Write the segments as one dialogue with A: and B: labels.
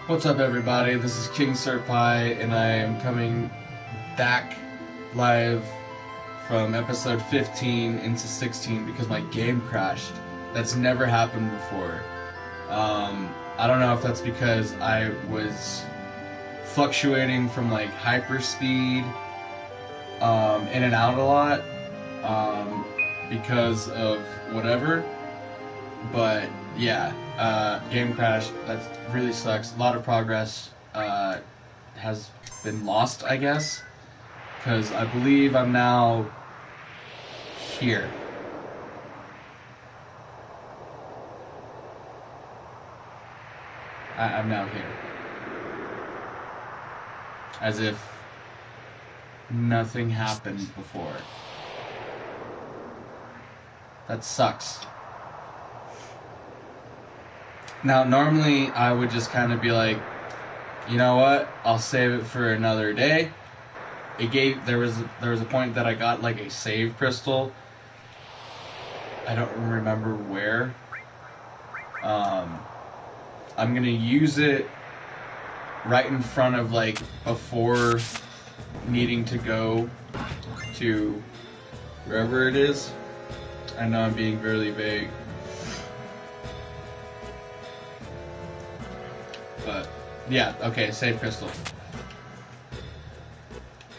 A: What's up, everybody? This is King Serpai, and I am coming back live from episode 15 into 16 because my game crashed. That's never happened before. I don't know if that's because I was fluctuating from like hyperspeed in and out a lot because of whatever. But yeah, game crash. That really sucks. A lot of progress has been lost, I guess, because I believe I'm now here. I'm now here, as if nothing happened before. That sucks. Now, normally I would just kind of be like, you know what? I'll save it for another day. There was a point that I got like a save crystal. I don't remember where. I'm gonna use it right in front of like before needing to go to wherever it is. I know I'm being really vague. But yeah, okay, save crystal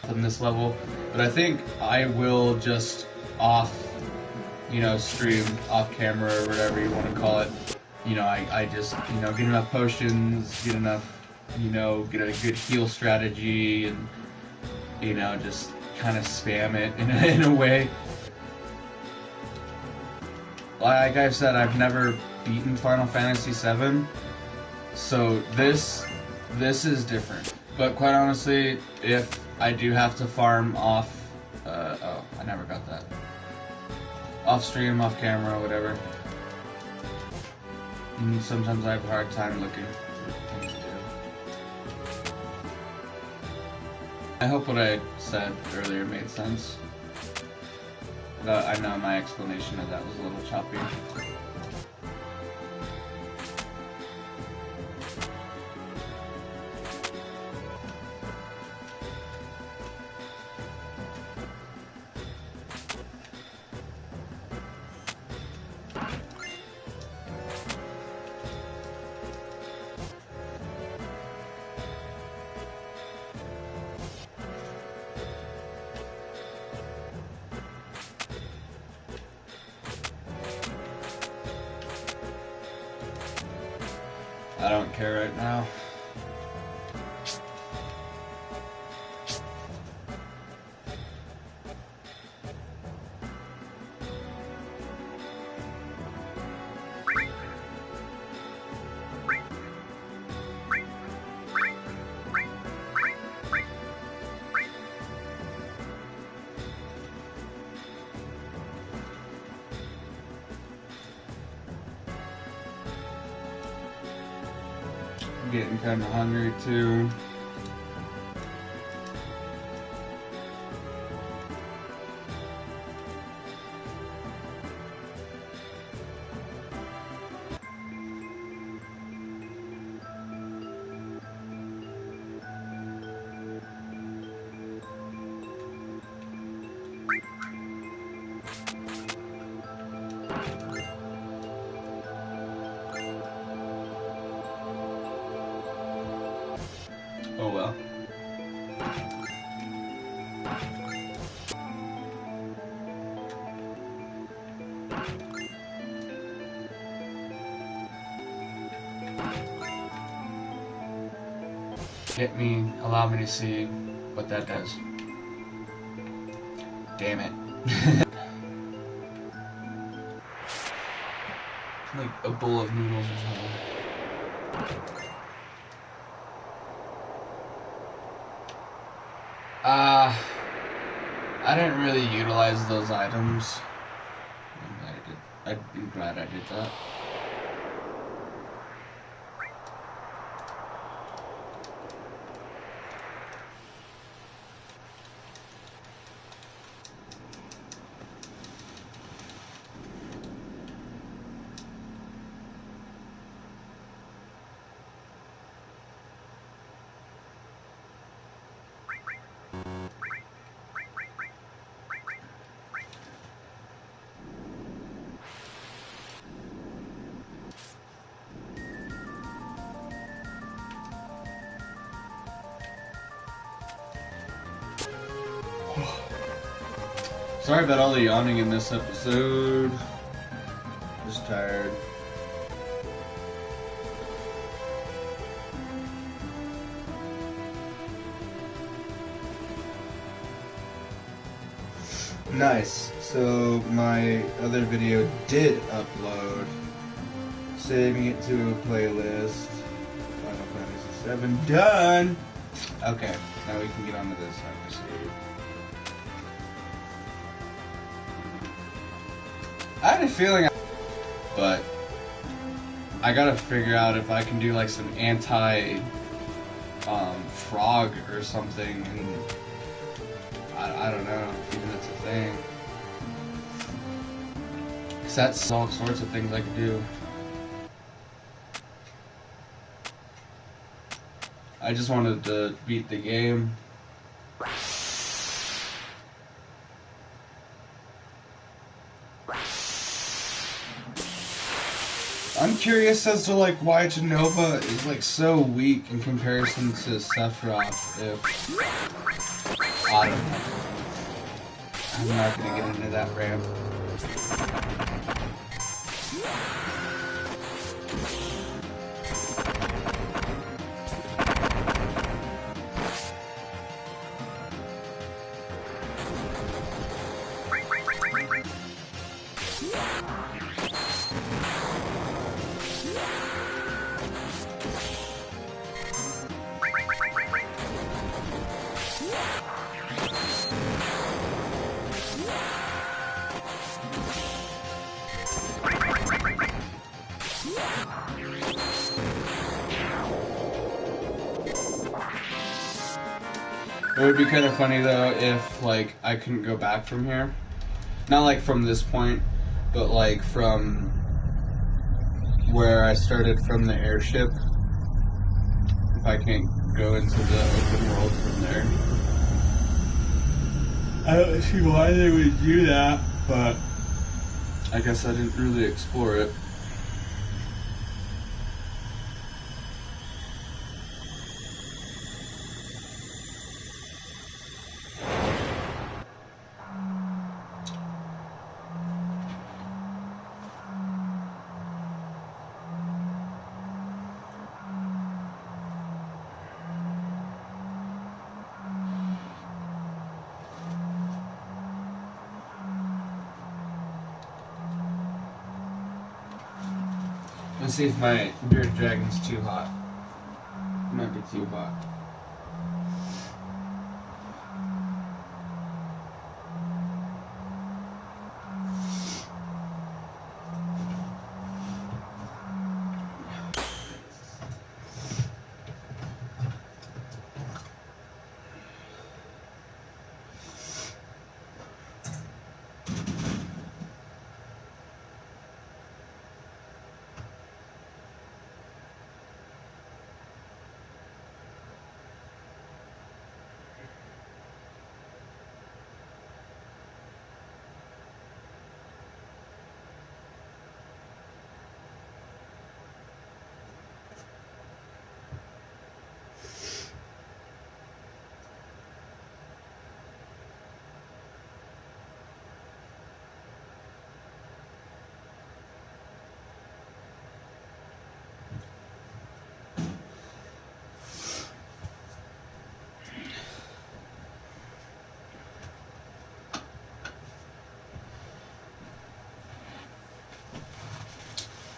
A: on this level. But I think I will just stream off camera or whatever you want to call it. I just, get enough potions, get a good heal strategy, and, just kind of spam it in a way. Like I've said, I've never beaten Final Fantasy VII, so this is different. But quite honestly, if I do have to farm off, I never got that. Off stream, off camera, whatever. And sometimes I have a hard time looking for things to do. I hope what I said earlier made sense. But I know my explanation of that was a little choppy. I don't care right now. I'm getting kind of hungry too. Oh well. Allow me to see what that does. Damn it. Like a bowl of noodles or something. I didn't really utilize those items. I'd be glad I did that. Sorry about all the yawning in this episode. Just tired. Nice. So my other video did upload. Saving it to a playlist. Final Fantasy VII done. Okay, now we can get on to this episode. I had a feeling, but I gotta figure out if I can do like some frog or something, and I don't know, even it's a thing. Cause that's all sorts of things I could do. I just wanted to beat the game. I'm curious as to like why Jenova is like so weak in comparison to Sephiroth. I don't know. I'm not gonna get into that rant. It would be kind of funny though if like I couldn't go back from here. Not like from this point, but like from where I started from the airship. If I can't go into the open world from there. I don't see why they would do that, but I guess I didn't really explore it. Let's see if my bearded dragon's too hot. It might be too hot.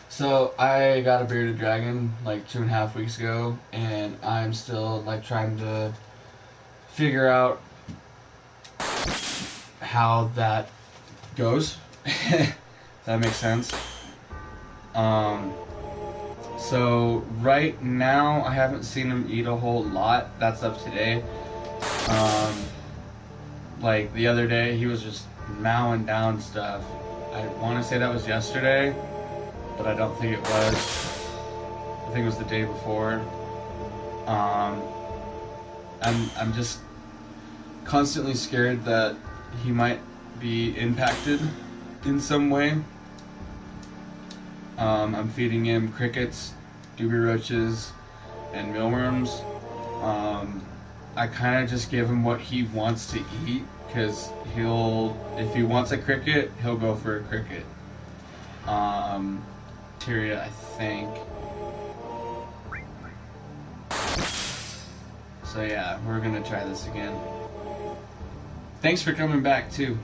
A: So I got a bearded dragon like 2.5 weeks ago, and I'm still like trying to figure out how that goes. That makes sense. So right now I haven't seen him eat a whole lot. That's up today. Like the other day he was just mowing down stuff. I want to say that was yesterday, but I don't think it was. I think it was the day before. I'm just constantly scared that he might be impacted in some way. I'm feeding him crickets, doobie roaches, and mealworms. I kind of just give him what he wants to eat because if he wants a cricket, he'll go for a cricket. Tyria, I think. So yeah, we're gonna try this again. Thanks for coming back too.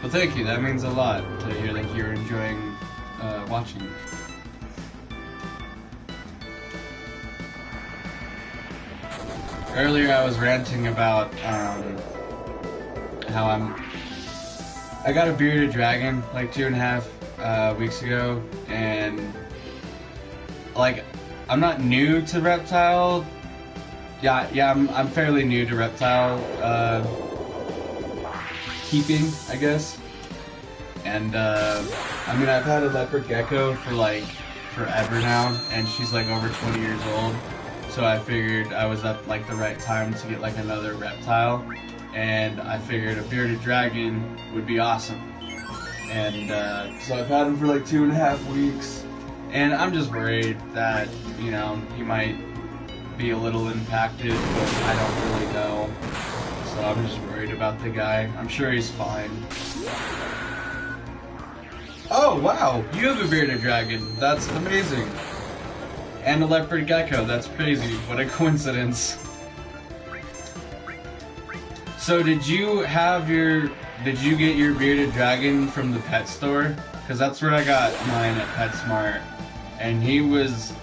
A: Well, thank you. That means a lot to hear that you're enjoying watching. Earlier, I was ranting about how I got a bearded dragon like 2.5 weeks ago, and like I'm not new to reptile. Yeah, I'm fairly new to reptile keeping, I guess. And I mean, I've had a leopard gecko for like forever now, and she's like over 20 years old. So I figured I was at like the right time to get like another reptile, and I figured a bearded dragon would be awesome. And so I've had him for like 2.5 weeks, and I'm just worried that, you know, he might be a little impacted, but I don't really know. So I'm just worried about the guy. I'm sure he's fine. Oh wow, you have a bearded dragon. That's amazing. And a leopard gecko. That's crazy. What a coincidence. So did you get your bearded dragon from the pet store? Because that's where I got mine at PetSmart. And he wasn't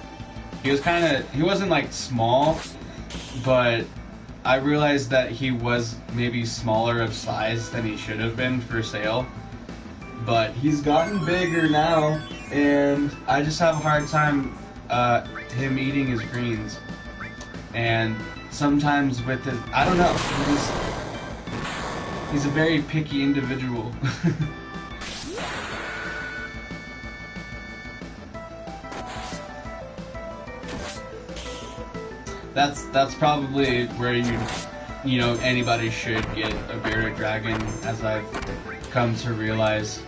A: like small, but I realized that he was maybe smaller of size than he should have been for sale. But he's gotten bigger now, and I just have a hard time him eating his greens. And sometimes with his, I don't know, he's a very picky individual. That's probably where you know, anybody should get a bearded dragon, as I've come to realize.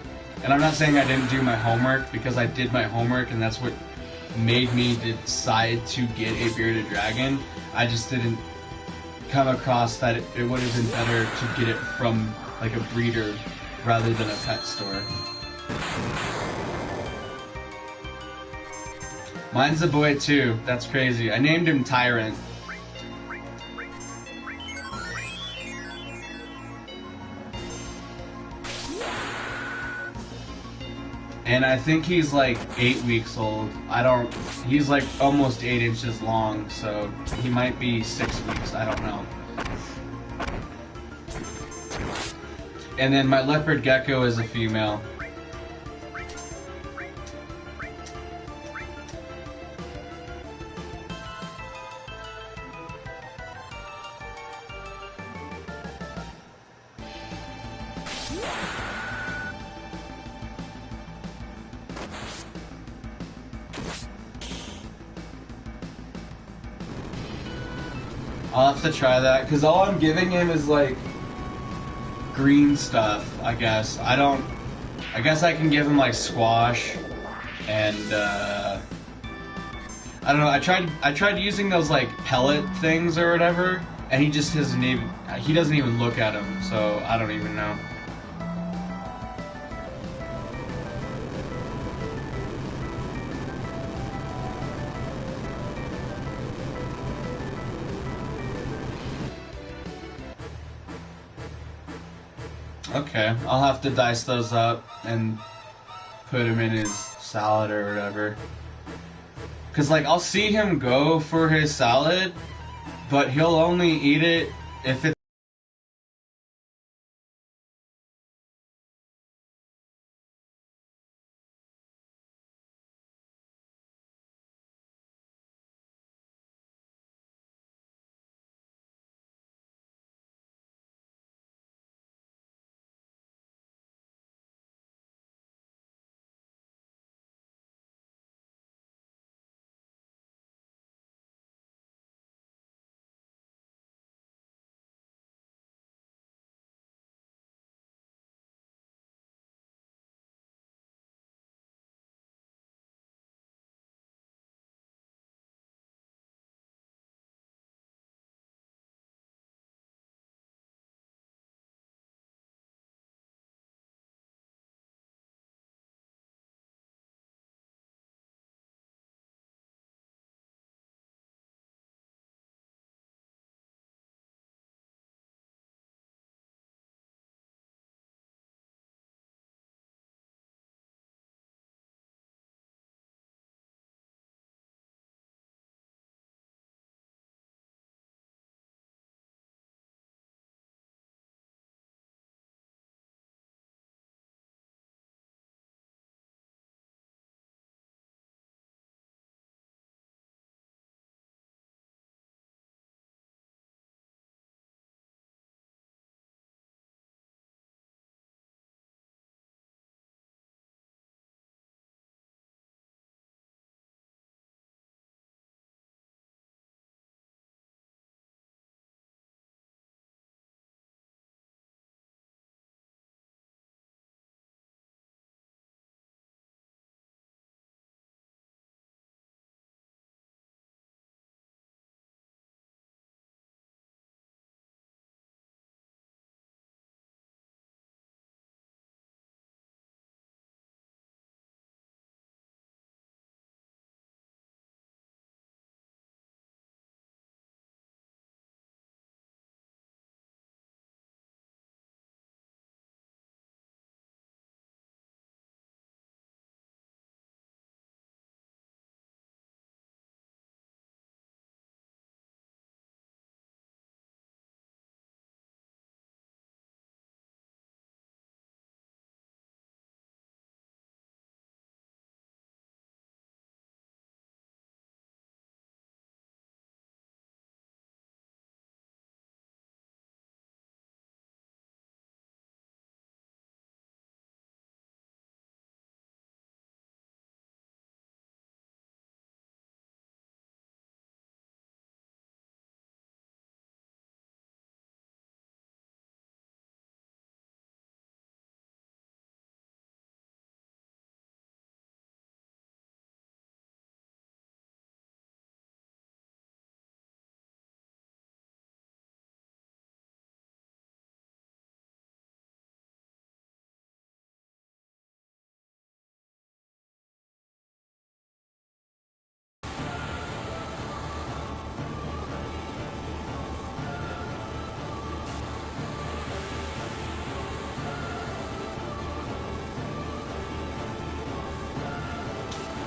A: And I'm not saying I didn't do my homework, because I did my homework, and that's what made me decide to get a bearded dragon. I just didn't come across that it would have been better to get it from like a breeder rather than a pet store. Mine's a boy too. That's crazy. I named him Tyrant. And I think he's like 8 weeks old. He's like almost 8 inches long, so he might be 6 weeks, I don't know. And then my leopard gecko is a female. I'll have to try that, because all I'm giving him is like green stuff, I guess. I guess I can give him like squash and I don't know, I tried using those like pellet things or whatever, and he doesn't even look at them, so I don't even know. Okay, I'll have to dice those up and put him in his salad or whatever. Cause like I'll see him go for his salad, but he'll only eat it if it's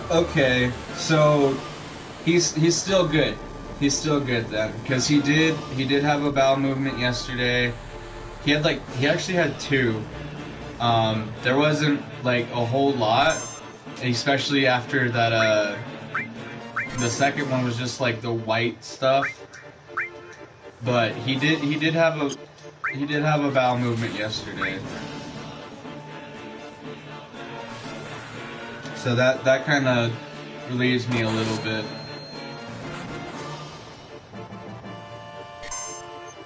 A: okay. So he's still good. He's still good then, because he did have a bowel movement yesterday. He actually had two. There wasn't like a whole lot, especially after that. The second one was just like the white stuff, but he did have a bowel movement yesterday. So that kind of relieves me a little bit.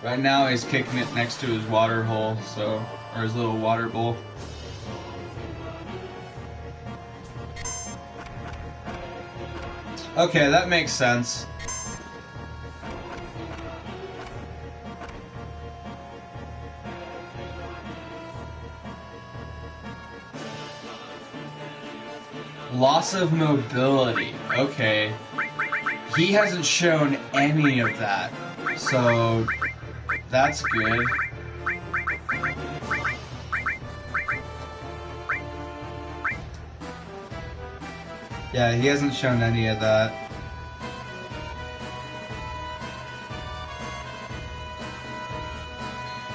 A: Right now he's kicking it next to his water hole, or his little water bowl. Okay, that makes sense. Loss of mobility. Okay. He hasn't shown any of that, so that's good. Yeah, he hasn't shown any of that.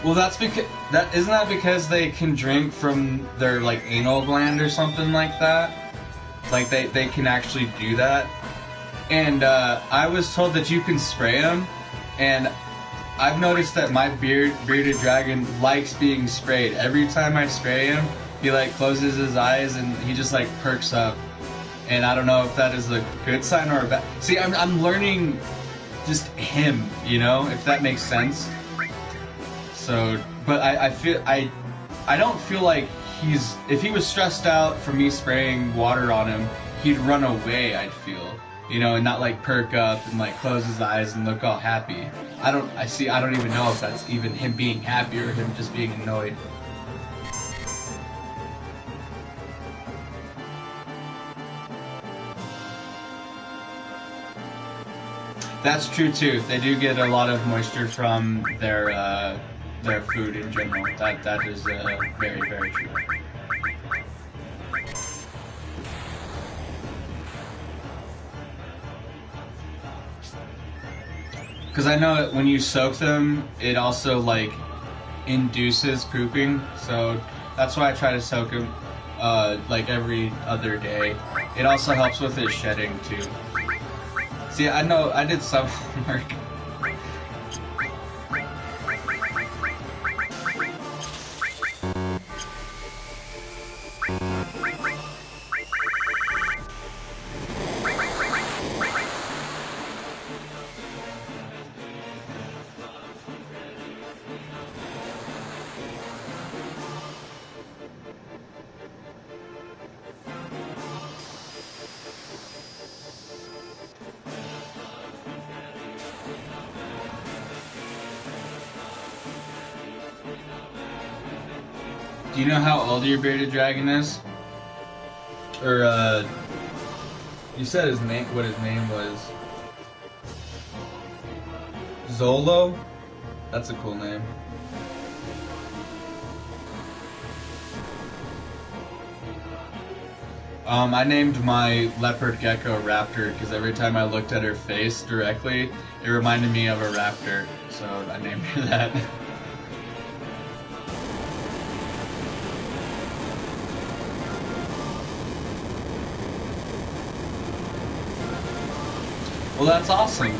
A: Well, that's because isn't that because they can drink from their like anal gland or something like that? Like they can actually do that. And I was told that you can spray them, and I've noticed that my bearded dragon likes being sprayed. Every time I spray him, he like closes his eyes and he just like perks up. And I don't know if that is a good sign or a bad. See, I'm learning just him, you know, if that makes sense. So, but I feel I don't feel like if he was stressed out from me spraying water on him, he'd run away. I'd feel, you know, and not like perk up and like close his eyes and look all happy. I don't even know if that's even him being happy or him just being annoyed. That's true too. They do get a lot of moisture from their food in general. That is very, very true. Because I know when you soak them, it also like induces pooping. So that's why I try to soak them like every other day. It also helps with his shedding too. See, I know I did some work. Do you know how old your bearded dragon is? Or you said his name. What his name was? Zolo? That's a cool name. I named my leopard gecko Raptor because every time I looked at her face directly, it reminded me of a raptor, so I named her that. Well, that's awesome.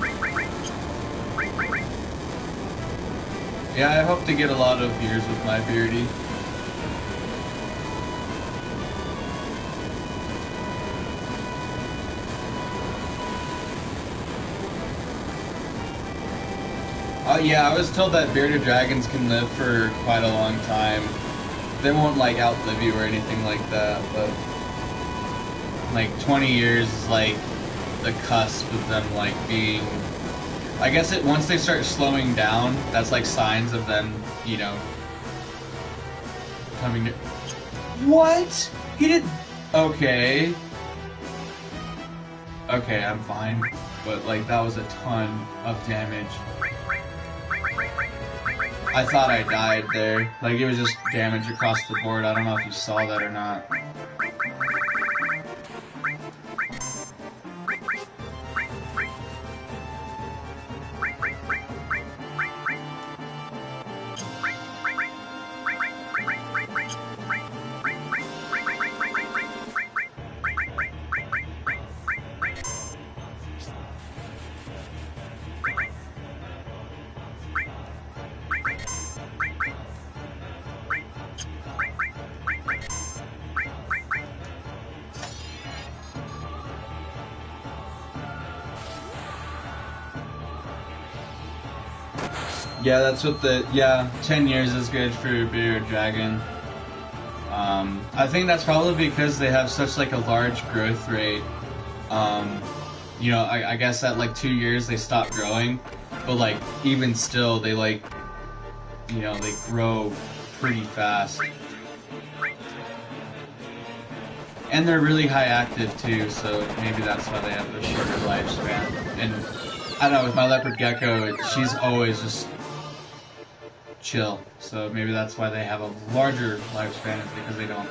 A: Yeah, I hope to get a lot of years with my beardy. Yeah, I was told that bearded dragons can live for quite a long time. They won't like outlive you or anything like that, but like 20 years is like the cusp of them like being. I guess once they start slowing down, that's like signs of them, you know, coming to. What? He did. Okay. Okay, I'm fine. But like that was a ton of damage. I thought I died there. Like, it was just damage across the board. I don't know if you saw that or not. Yeah, that's what 10 years is good for a bearded dragon. I think that's probably because they have such like a large growth rate. You know, I guess at like 2 years they stop growing, but like even still they like, you know, they grow pretty fast. And they're really high active too, so maybe that's why they have a shorter lifespan. And I don't know, with my leopard gecko, she's always just chill. So maybe that's why they have a larger lifespan, is because they don't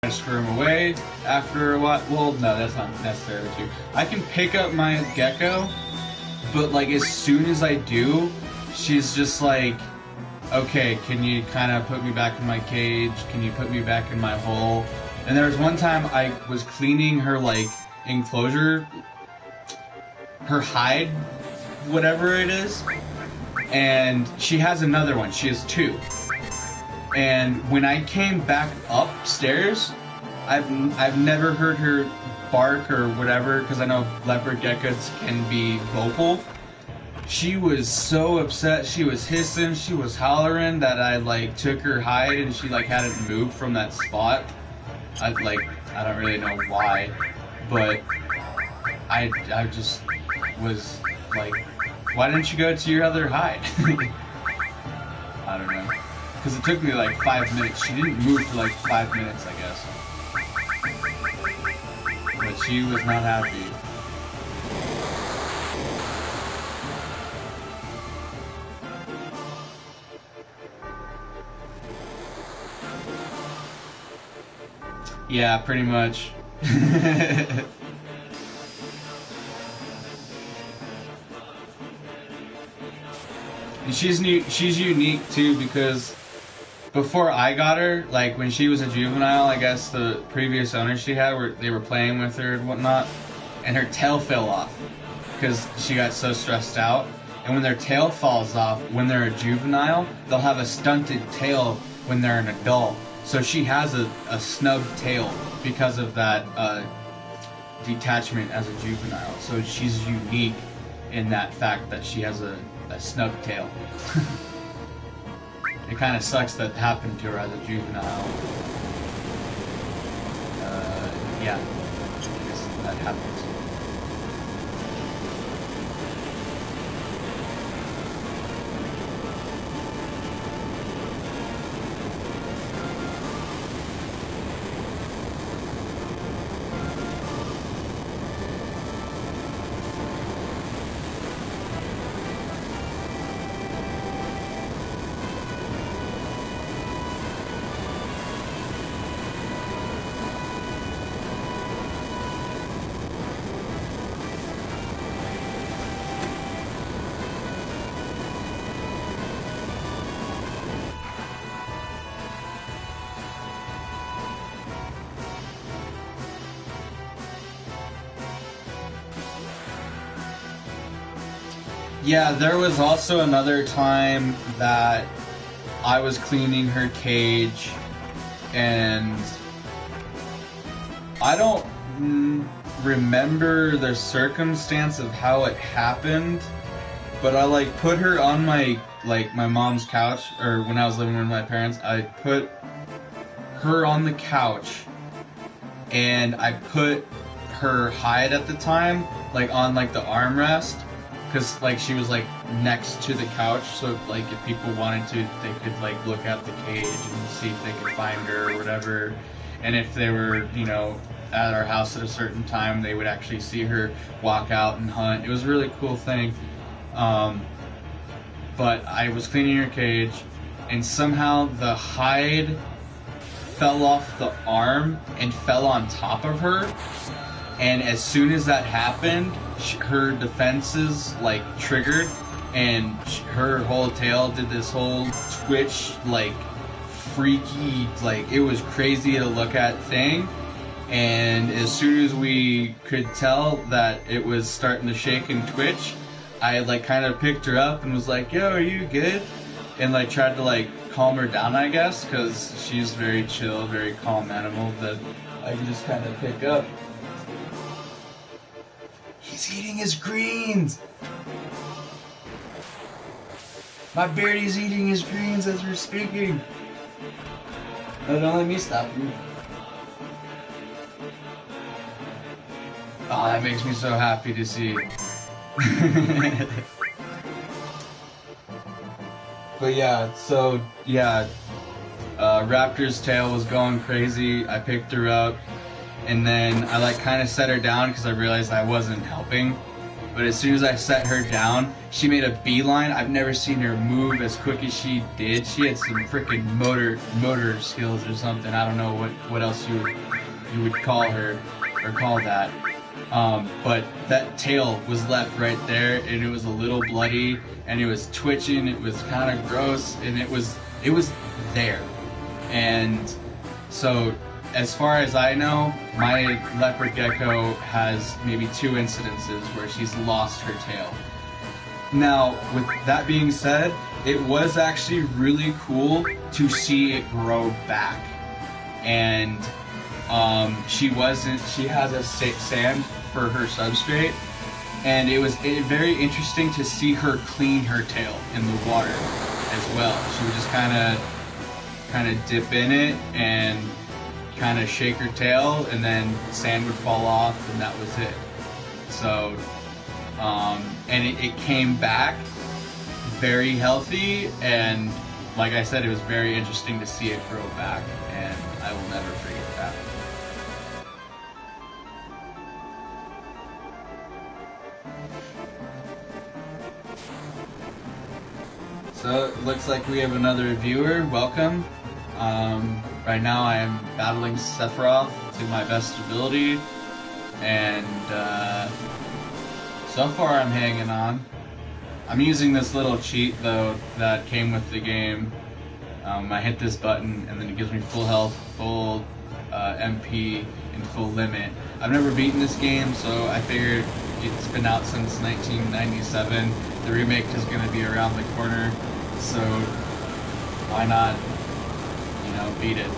A: I screw him away after a while. Well, no, that's not necessarily true. I can pick up my gecko, but like as soon as I do, she's just like, okay, can you kind of put me back in my cage? Can you put me back in my hole? And there was one time I was cleaning her like enclosure, her hide, whatever it is, and she has another one. She has two. And when I came back upstairs, I've never heard her bark or whatever, because I know leopard geckos can be vocal. She was so upset. She was hissing. She was hollering that I like took her hide and she like hadn't moved from that spot. I don't really know why, but I just was like, why didn't you go to your other hide? I don't know. Because it took me like 5 minutes. She didn't move for like 5 minutes, I guess. But she was not happy. Yeah, pretty much. And she's unique too, because before I got her, like when she was a juvenile, I guess the previous owner she had, they were playing with her and whatnot, and her tail fell off because she got so stressed out. And when their tail falls off, when they're a juvenile, they'll have a stunted tail when they're an adult. So she has a snub tail because of that detachment as a juvenile. So she's unique in that fact that she has a snub tail. It kind of sucks that happened to her as a juvenile. Yeah, I guess that happens. Yeah, there was also another time that I was cleaning her cage, and I don't remember the circumstance of how it happened, but I like put her on my mom's couch, or when I was living with my parents, I put her on the couch, and I put her hide at the time like on like the armrest. Because like she was like next to the couch, so like if people wanted to, they could like look at the cage and see if they could find her or whatever. And if they were, you know, at our house at a certain time, they would actually see her walk out and hunt. It was a really cool thing. But I was cleaning her cage, and somehow the hide fell off the arm and fell on top of her. And as soon as that happened, her defenses like triggered, and her whole tail did this whole twitch, like freaky, like it was crazy to look at thing. And as soon as we could tell that it was starting to shake and twitch, I like kind of picked her up and was like, "Yo, are you good?" And like tried to like calm her down, I guess, because she's very chill, very calm animal that I can just kind of pick up. He's eating his greens! My beardie's eating his greens as we're speaking. No, don't let me stop you. Oh, that makes me so happy to see. But yeah, so yeah, Raptor's tail was going crazy. I picked her up. And then I like kind of set her down because I realized I wasn't helping. But as soon as I set her down, she made a beeline. I've never seen her move as quick as she did. She had some freaking motor skills or something. I don't know what else you would call her or call that. But that tail was left right there, and it was a little bloody, and it was twitching. It was kind of gross, and it was there. And so, as far as I know, my leopard gecko has maybe 2 incidences where she's lost her tail. Now, with that being said, it was actually really cool to see it grow back. And she has a sand for her substrate, and it was very interesting to see her clean her tail in the water as well. She would just kind of dip in it and kind of shake her tail, and then sand would fall off, and that was it. So, and it came back very healthy, and like I said, it was very interesting to see it grow back, and I will never forget that. So it looks like we have another viewer. Welcome. Right now I am battling Sephiroth to my best ability, and so far I'm hanging on. I'm using this little cheat though that came with the game. I hit this button and then it gives me full health, full MP, and full limit. I've never beaten this game, so I figured it's been out since 1997. The remake is going to be around the corner, so why not, beat it.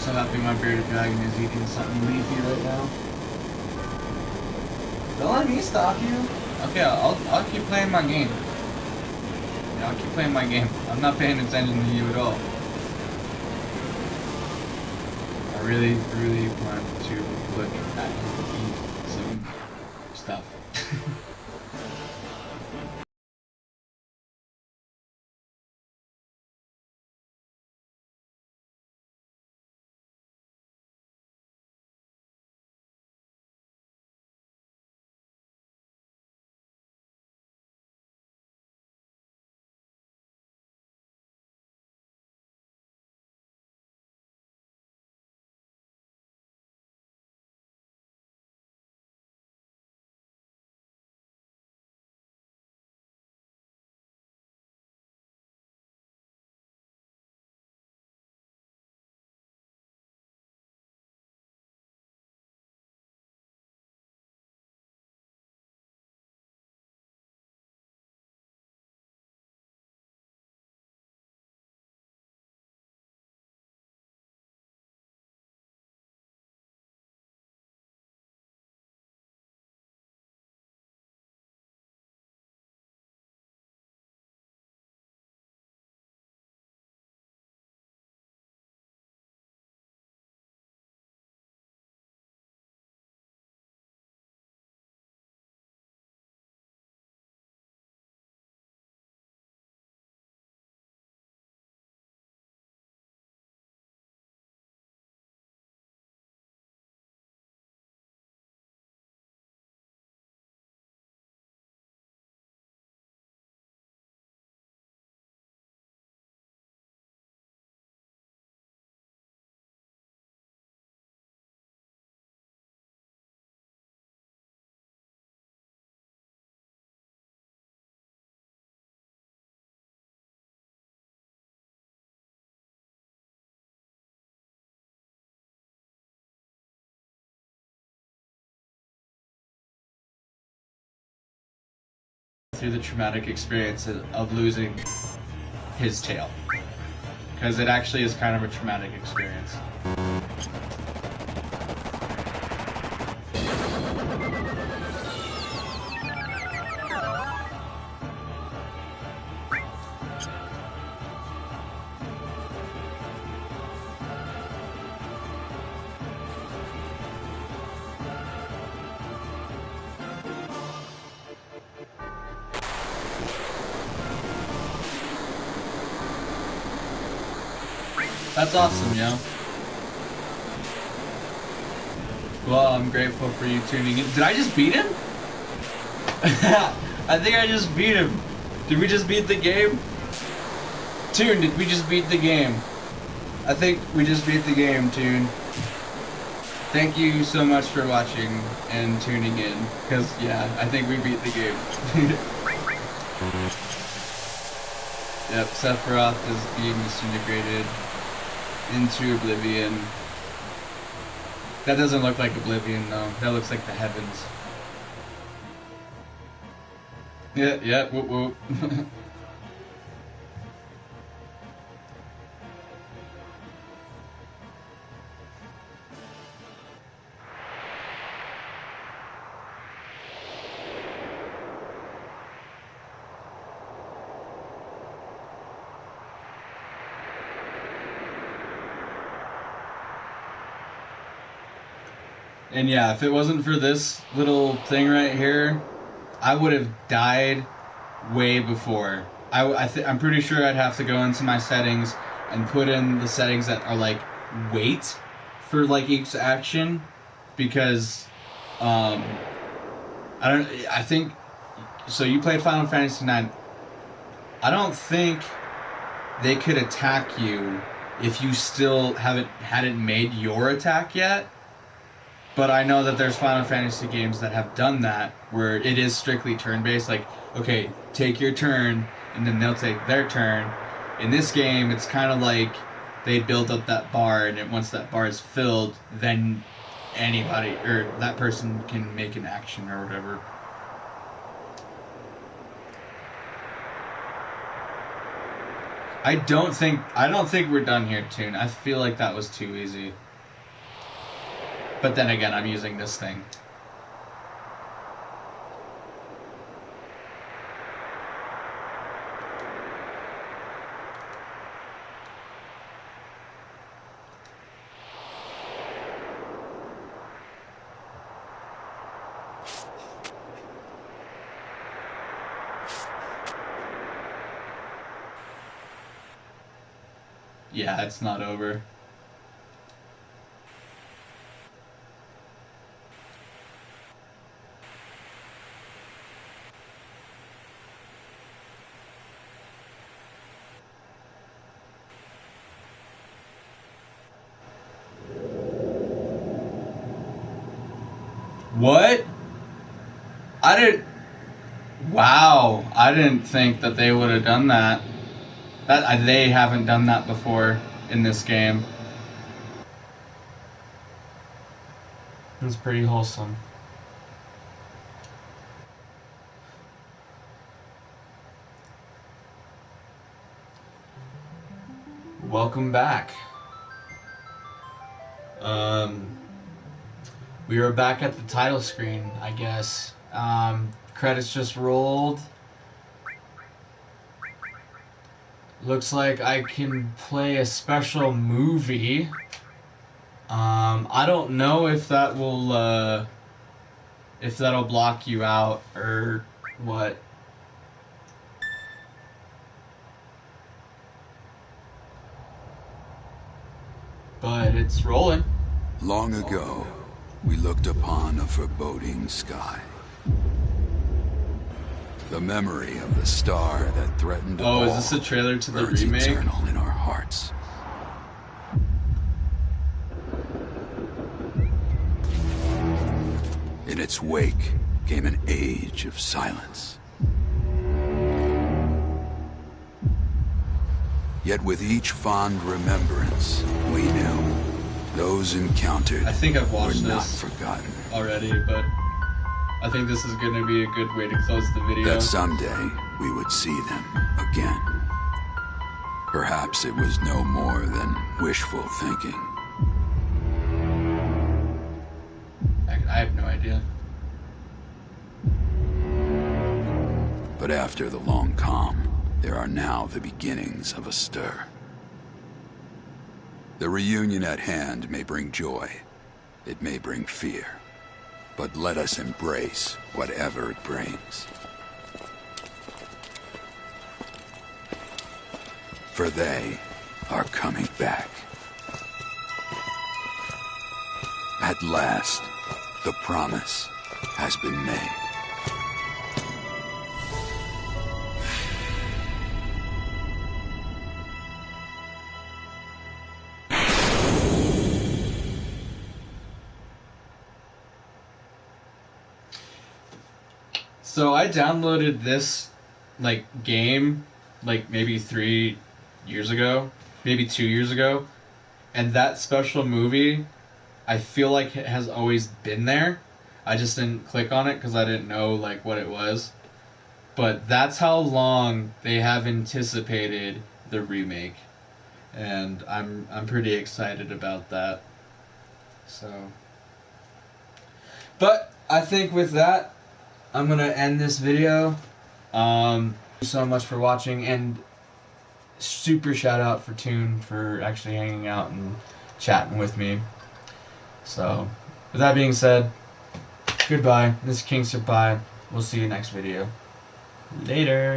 A: So happy my bearded dragon is eating something leafy right now. Don't let me stop you. Okay, I'll keep playing my game. Yeah, I'll keep playing my game. I'm not paying attention to you at all. I really want to look at you eat some stuff. Through the traumatic experience of losing his tail, because it actually is kind of a traumatic experience. That's awesome, yo. Well, I'm grateful for you tuning in. Did I just beat him? I think I just beat him. Did we just beat the game? Toon, did we just beat the game? I think we just beat the game, Toon. Thank you so much for watching and tuning in. Because, yeah, I think we beat the game. Yep, Sephiroth is being disintegrated into oblivion. That doesn't look like oblivion, though. That looks like the heavens. Yeah, whoop whoop. And yeah, if it wasn't for this little thing right here, I would have died way before. I'm pretty sure I'd have to go into my settings and put in the settings that are like wait for like each action, because I think so. You played Final Fantasy IX. I don't think they could attack you if you still hadn't made your attack yet. But I know that there's Final Fantasy games that have done that, where it is strictly turn-based. Like, okay, take your turn, and then they'll take their turn. In this game, it's kind of like they build up that bar, and once that bar is filled, then anybody, or that person can make an action or whatever. I don't think we're done here, Toon. I feel like that was too easy. But then again, I'm using this thing. Yeah, it's not over. What? Wow, I didn't think that they would have done that. They haven't done that before in this game. It's pretty wholesome. Welcome back. We are back at the title screen, I guess. Credits just rolled. Looks like I can play a special movie. I don't know if that will, if that'll block you out or what. But it's rolling.
B: Long ago, we looked upon a foreboding sky. The memory of the star that threatened to
A: is this a trailer to the remake?
B: Eternal in our hearts. In its wake came an age of silence. Yet with each fond remembrance, we knew those encountered
A: I think I've watched
B: were not
A: this
B: forgotten.
A: already, but I think this is going to be a good way to close the video.
B: That someday we would see them again. Perhaps it was no more than wishful thinking.
A: I have no idea.
B: But after the long calm, there are now the beginnings of a stir. The reunion at hand may bring joy. It may bring fear. But let us embrace whatever it brings. For they are coming back. At last, the promise has been made.
A: So I downloaded this game maybe 3 years ago, maybe 2 years ago, and that special movie, I feel like it has always been there. I just didn't click on it because I didn't know what it was. But that's how long they have anticipated the remake, and I'm pretty excited about that. So, but I think with that, I'm gonna end this video. Thank you so much for watching, and super shout out for Toon for actually hanging out and chatting with me. So, with that being said, goodbye. This is King Sir Pie. We'll see you next video. Later.